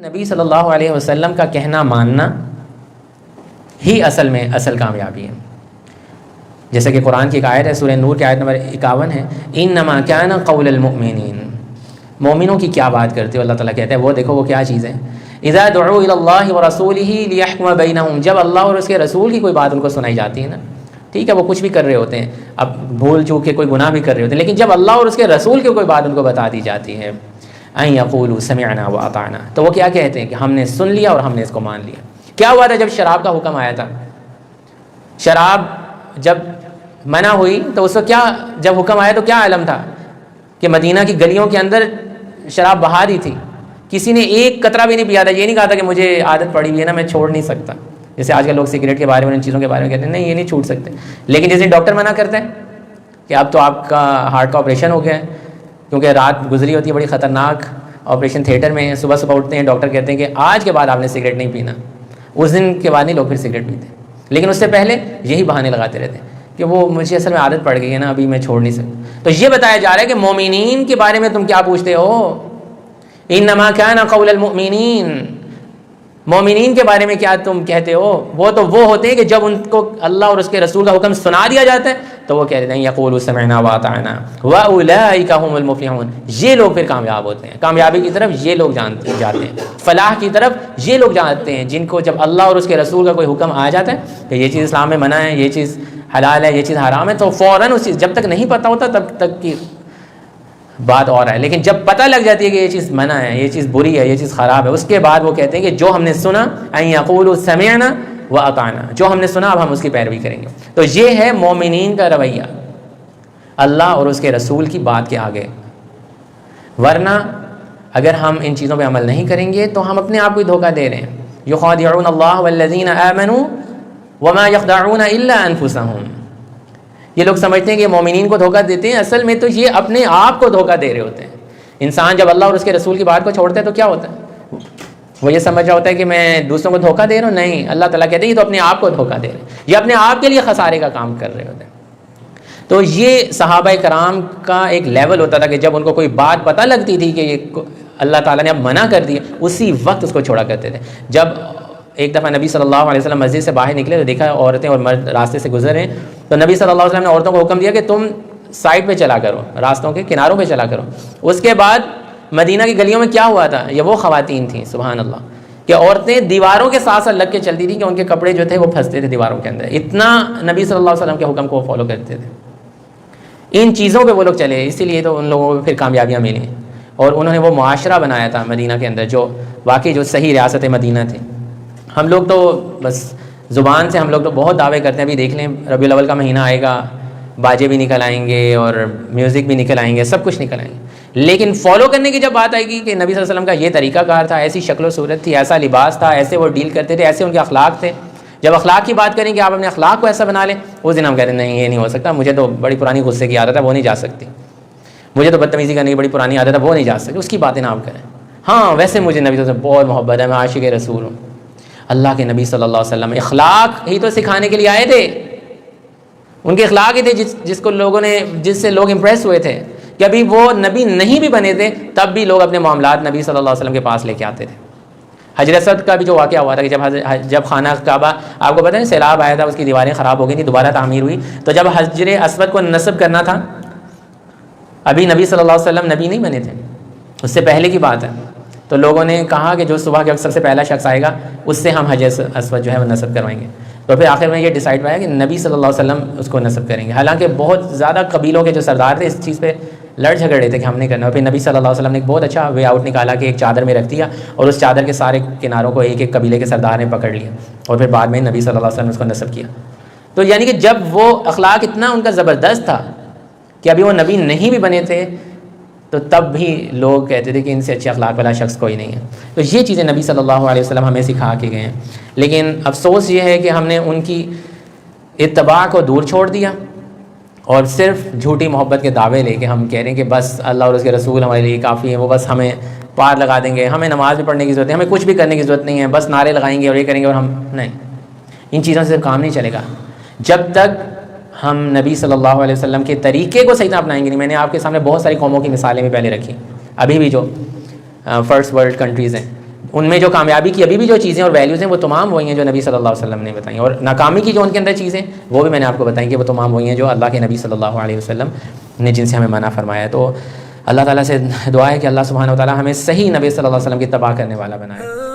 نبی صلی اللہ علیہ وسلم کا کہنا ماننا ہی اصل کامیابی ہے. جیسے کہ قرآن کی ایک آیت ہے، سورہ نور کی آیت نمبر 51 ہے، انما کان قول المؤمنین، مومنوں کی کیا بات کرتے ہو، اللہ تعالیٰ کہتا ہے وہ دیکھو وہ کیا چیز ہے، اذا دعوا الی اللہ ورسولہ لیحکم بینہم، جب اللہ اور اس کے رسول کی کوئی بات ان کو سنائی جاتی ہے نا، ٹھیک ہے وہ کچھ بھی کر رہے ہوتے ہیں، اب بھول چوک کے کوئی گناہ بھی کر رہے ہوتے ہیں، لیکن جب اللہ اور اس کے رسول کی کوئی بات ان کو بتا دی جاتی ہے، ان یقولوا سمعنا واطعنا، تو وہ کیا کہتے ہیں کہ ہم نے سن لیا اور ہم نے اس کو مان لیا. کیا ہوا تھا جب شراب کا حکم آیا تھا؟ شراب جب منع ہوئی تو اس کو کیا، جب حکم آیا تو کیا عالم تھا کہ مدینہ کی گلیوں کے اندر شراب بہا دی تھی، کسی نے ایک قطرہ بھی نہیں پیا تھا، یہ نہیں کہا تھا کہ مجھے عادت پڑی ہوئی ہے نا میں چھوڑ نہیں سکتا، جیسے آج کل لوگ سگریٹ کے بارے میں ان چیزوں کے بارے میں کہتے ہیں نہیں یہ نہیں چھوٹ سکتے، لیکن جیسے ڈاکٹر منع کرتے ہیں کہ اب تو آپ کا ہارٹ کا آپریشن ہو گیا ہے، کیونکہ رات گزری ہوتی ہے بڑی خطرناک، آپریشن تھیٹر میں ہیں، صبح اٹھتے ہیں ڈاکٹر کہتے ہیں کہ آج کے بعد آپ نے سگریٹ نہیں پینا، اس دن کے بعد نہیں لوگ پھر سگریٹ پیتے، لیکن اس سے پہلے یہی بہانے لگاتے رہتے ہیں کہ وہ مجھے اصل میں عادت پڑ گئی ہے نا ابھی میں چھوڑ نہیں سکتا. تو یہ بتایا جا رہا ہے کہ مومنین کے بارے میں تم کیا پوچھتے ہو، انما کان قول المؤمنین، مومنین کے بارے میں کیا تم کہتے ہو، وہ تو وہ ہوتے ہیں کہ جب ان کو اللہ اور اس کے رسول کا حکم سنا دیا جاتا ہے تو وہ کہتے ہیں یقولوا سمعنا واطعنا واولئک هم المفلحون، یہ لوگ پھر کامیاب ہوتے ہیں، کامیابی کی طرف یہ لوگ جاتے ہیں، فلاح کی طرف یہ لوگ جاتے ہیں جن کو جب اللہ اور اس کے رسول کا کوئی حکم آ جاتا ہے کہ یہ چیز اسلام میں منع ہے، یہ چیز حلال ہے، یہ چیز حرام ہے، تو فوراً اس چیز، جب تک نہیں پتہ ہوتا تب تک کی بات اور ہے، لیکن جب پتہ لگ جاتی ہے کہ یہ چیز منع ہے، یہ چیز بری ہے، یہ چیز خراب ہے، اس کے بعد وہ کہتے ہیں کہ جو ہم نے سنا ان یقولوا سمعنا واطعنا، جو ہم نے سنا اب ہم اس کی پیروی کریں گے. تو یہ ہے مومنین کا رویہ اللہ اور اس کے رسول کی بات کے آگے. ورنہ اگر ہم ان چیزوں پہ عمل نہیں کریں گے تو ہم اپنے آپ کو دھوکہ دے رہے ہیں. یخادعون اللہ والذین آمنوا وما یخدعون الا انفسهم، یہ لوگ سمجھتے ہیں کہ مومنین کو دھوکہ دیتے ہیں، اصل میں تو یہ اپنے آپ کو دھوکہ دے رہے ہوتے ہیں. انسان جب اللہ اور اس کے رسول کی بات کو چھوڑتا ہے تو کیا ہوتا ہے، وہ یہ سمجھ رہا ہوتا ہے کہ میں دوسروں کو دھوکہ دے رہا ہوں، نہیں، اللہ تعالیٰ کہتے ہیں یہ تو اپنے آپ کو دھوکہ دے رہے ہیں، یہ اپنے آپ کے لیے خسارے کا کام کر رہے ہوتے ہیں. تو یہ صحابہ کرام کا ایک لیول ہوتا تھا کہ جب ان کو کوئی بات پتہ لگتی تھی کہ یہ اللہ تعالیٰ نے اب منع کر دیا، اسی وقت اس کو چھوڑا کرتے تھے. جب ایک دفعہ نبی صلی اللہ علیہ وسلم مسجد سے باہر نکلے تو دیکھا عورتیں اور مرد راستے سے گزر رہے ہیں، تو نبی صلی اللہ علیہ وسلم نے عورتوں کو حکم دیا کہ تم سائڈ پہ چلا کرو، راستوں کے کناروں پہ چلا کرو. اس کے بعد مدینہ کی گلیوں میں کیا ہوا تھا، یہ وہ خواتین تھیں سبحان اللہ کہ عورتیں دیواروں کے ساتھ ساتھ لگ کے چلتی تھیں کہ ان کے کپڑے جو تھے وہ پھنستے تھے دیواروں کے اندر، اتنا نبی صلی اللہ علیہ وسلم کے حکم کو فالو کرتے تھے. ان چیزوں پہ وہ لوگ چلے، اسی لیے تو ان لوگوں کو پھر کامیابیاں ملی، اور انہوں نے وہ معاشرہ بنایا تھا مدینہ کے اندر جو واقعی جو صحیح ریاست مدینہ تھی. ہم لوگ تو بس زبان سے ہم لوگ تو بہت دعوے کرتے ہیں، ابھی دیکھ لیں ربیع الاول کا مہینہ آئے گا، باجے بھی نکل آئیں گے اور میوزک بھی نکل آئیں گے، سب کچھ نکل آئیں گے، لیکن فالو کرنے کی جب بات آئے گی کہ نبی صلی اللہ علیہ وسلم کا یہ طریقہ کار تھا، ایسی شکل و صورت تھی، ایسا لباس تھا، ایسے وہ ڈیل کرتے تھے، ایسے ان کے اخلاق تھے، جب اخلاق کی بات کریں کہ آپ اپنے اخلاق کو ایسا بنا لیں، اس دن ہم کہتے ہیں نہیں یہ نہیں ہو سکتا، مجھے تو بڑی پرانی غصے کی عادت ہے وہ نہیں جا سکتی، مجھے تو بدتمیزی کرنے کی بڑی پرانی عادت ہے وہ نہیں جا سکتی، اس کی باتیں نہ آپ کریں. ہاں ویسے مجھے نبی صلی اللہ علیہ وسلم بہت محبت ہے، میں عاشق رسول ہوں. اللہ کے نبی صلی اللہ علیہ وسلم اخلاق ہی تو سکھانے کے لیے آئے تھے، ان کے اخلاق ہی تھے جس سے لوگ امپریس ہوئے تھے کہ ابھی وہ نبی نہیں بھی بنے تھے تب بھی لوگ اپنے معاملات نبی صلی اللہ علیہ وسلم کے پاس لے کے آتے تھے. حجر اسود کا بھی جو واقعہ ہوا تھا کہ جب خانہ کعبہ آپ کو پتہ ہے سیلاب آیا تھا، اس کی دیواریں خراب ہو گئی تھیں، دوبارہ تعمیر ہوئی، تو جب حجر اسود کو نصب کرنا تھا، ابھی نبی صلی اللہ علیہ وسلم نبی نہیں بنے تھے، اس سے پہلے کی بات ہے، تو لوگوں نے کہا کہ جو صبح کے وقت سب سے پہلا شخص آئے گا اس سے ہم حجر اسود جو ہے وہ نصب کروائیں گے. تو پھر آخر میں یہ ڈیسائیڈ ہوا کہ نبی صلی اللہ علیہ وسلم اس کو نصب کریں گے. حالانکہ بہت زیادہ قبیلوں کے جو سردار تھے اس چیز پہ لڑ جھگڑ رہے تھے کہ ہم نہیں کرنا، اور پھر نبی صلی اللہ علیہ وسلم نے ایک بہت اچھا وے آؤٹ نکالا کہ ایک چادر میں رکھ دیا اور اس چادر کے سارے کناروں کو ایک ایک قبیلے کے سردار نے پکڑ لیا، اور پھر بعد میں نبی صلی اللہ علیہ وسلم نے اس کو نصب کیا. تو یعنی کہ جب وہ اخلاق اتنا ان کا زبردست تھا کہ ابھی وہ نبی نہیں بھی بنے تھے تو تب بھی لوگ کہتے تھے کہ ان سے اچھے اخلاق والا شخص کوئی نہیں ہے. تو یہ چیزیں نبی صلی اللہ علیہ وسلم ہمیں سکھا کے گئے ہیں، لیکن افسوس یہ ہے کہ ہم نے ان کی اتباع کو دور چھوڑ دیا اور صرف جھوٹی محبت کے دعوے لے کے ہم کہہ رہے ہیں کہ بس اللہ اور اس کے رسول ہمارے لیے کافی ہیں، وہ بس ہمیں پار لگا دیں گے، ہمیں نماز بھی پڑھنے کی ضرورت ہے، ہمیں کچھ بھی کرنے کی ضرورت نہیں ہے، بس نعرے لگائیں گے اور یہ کریں گے، اور ہم نہیں، ان چیزوں سے کام نہیں چلے گا جب تک ہم نبی صلی اللہ علیہ وسلم کے طریقے کو صحیح طرح اپنائیں گے نہیں. میں نے آپ کے سامنے بہت ساری قوموں کی مثالیں بھی پہلے رکھی، ابھی بھی جو فرسٹ ورلڈ کنٹریز ہیں ان میں جو کامیابی کی ابھی بھی جو چیزیں اور ویلیوز ہیں وہ تمام وہی ہیں جو نبی صلی اللہ علیہ وسلم نے بتائیں، اور ناکامی کی جو ان کے اندر چیزیں وہ بھی میں نے آپ کو بتائیں کہ وہ تمام وہی ہیں جو اللہ کے نبی صلی اللہ علیہ وسلم نے جن سے ہمیں منع فرمایا ہے۔ تو اللہ تعالیٰ سے دعا ہے کہ اللہ سبحانہ و تعالیٰ ہمیں صحیح نبی صلی اللہ علیہ وسلم کی اتباع کرنے والا بنائے۔